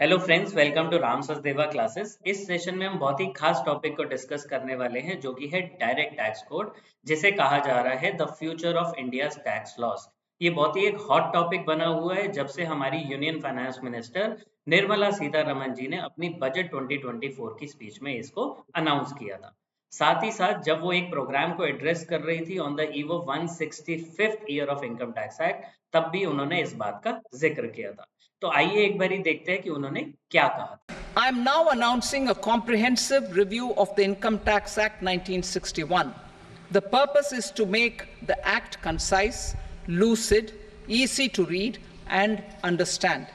Hello friends, welcome to Ram Sachdeva classes. इस session में हम बहुत ही खास टॉपिक को डिस्कस करने वाले हैं जो कि है डायरेक्ट टैक्स कोड, जिसे कहा जा रहा है the future of India's tax loss. ये बहुत ही एक हॉट टॉपिक बना हुआ है जब से हमारी union finance minister Nirmala Sitharaman ji ने अपनी बजट 2024 की स्पीच में इसको अनाउंस किया था। साथ ही साथ जब वो एक प्रोग्राम को एड्रेस कर रही थी on the eve of 165th year of income tax act, तब भी उन्होंने इस बात का जिक्र किया था। तो आइए एक बारी देखते हैं कि उन्होंने क्या कहा। I am now announcing a comprehensive review of the Income Tax Act 1961. The purpose is to make the Act concise, lucid, easy to read and understand.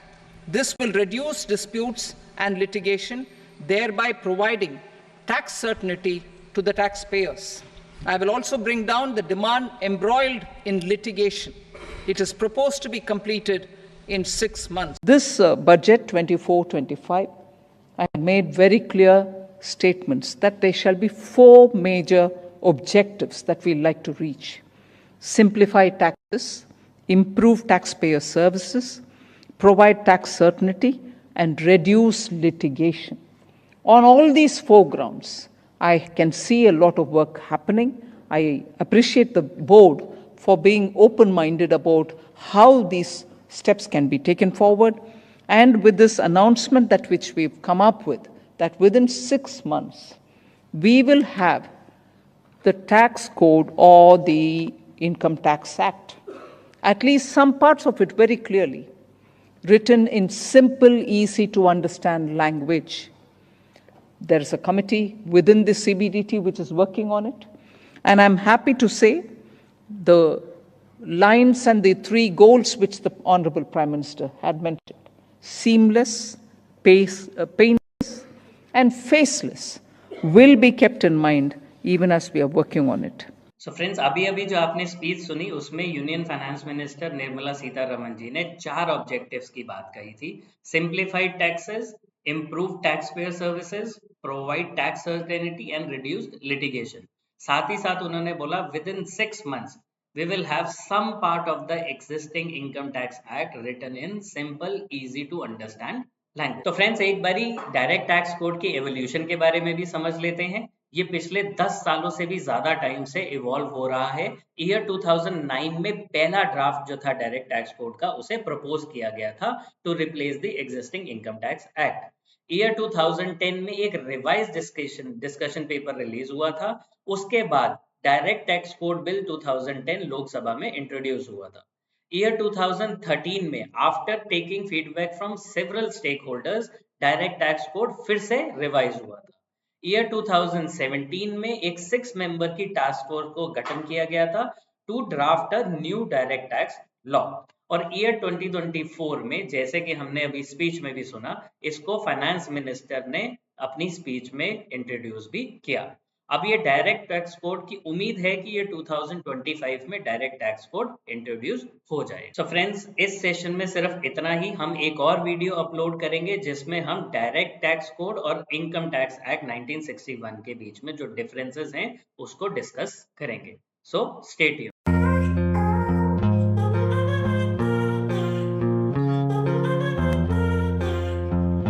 This will reduce disputes and litigation, thereby providing tax certainty to the taxpayers. I will also bring down the demand embroiled in litigation. It is proposed to be completed in 6 months. This budget 24-25, I made very clear statements that there shall be 4 major objectives that we like to reach: simplify taxes, improve taxpayer services, provide tax certainty, and reduce litigation. On all these 4 grounds, I can see a lot of work happening. I appreciate the board for being open-minded about how these steps can be taken forward. And with this announcement that which we've come up with, that within 6 months, we will have the tax code or the Income Tax Act, at least some parts of it very clearly, written in simple, easy to understand language. There is a committee within the CBDT which is working on it. And I'm happy to say the lines and the 3 goals which the Honorable Prime Minister had mentioned: seamless, painless, and faceless, will be kept in mind even as we are working on it. So friends, अभी जो आपने speech सुनी उसमें union finance minister Nirmala Sitharaman ji ने 4 objectives की बात कही थी: simplified taxes, improve tax payer services, provide tax certainty and reduced litigation. साथ ही साथ उन्होंने बोला within 6 months we will have some part of the existing income tax act written in simple easy to understand language। तो friends, एक बारी direct tax code की evolution के बारे में भी समझ लेते हैं। ये पिछले 10 सालों से भी ज्यादा टाइम से इवॉल्व हो रहा है। ईयर 2009 में पहला ड्राफ्ट जो था डायरेक्ट टैक्स कोड का, उसे प्रपोज किया गया था to replace the existing income tax act. Year 2010 में एक रिवाइज डिस्कशन पेपर रिलीज हुआ था। उसके बाद direct tax code bill 2010 Lok Sabha में इंट्रोड्यूस हुआ था। ईयर 2013 में after taking feedback from several stake holders, direct tax code फिर से रिवाइज हुआ था। ईयर 2017 में एक 6 मेंबर की टास्क फोर्स को गठन किया गया था to draft a new direct tax law. और ईयर 2024 में, जैसे कि हमने अभी स्पीच में भी सुना, इसको फाइनेंस मिनिस्टर ने अपनी स्पीच में इंट्रोड्यूस भी किया। अब ये डायरेक्ट टैक्स कोड की उम्मीद है कि ये 2025 में डायरेक्ट टैक्स कोड इंट्रोड्यूस हो जाए। सो फ्रेंड्स, इस सेशन में सिर्फ इतना ही। हम एक और वीडियो अपलोड करेंगे जिसमें हम डायरेक्ट टैक्स कोड और इनकम टैक्स एक्ट 1961 के बीच में जो डिफरेंसेस हैं उसको डिस्कस करेंगे। So stay tuned.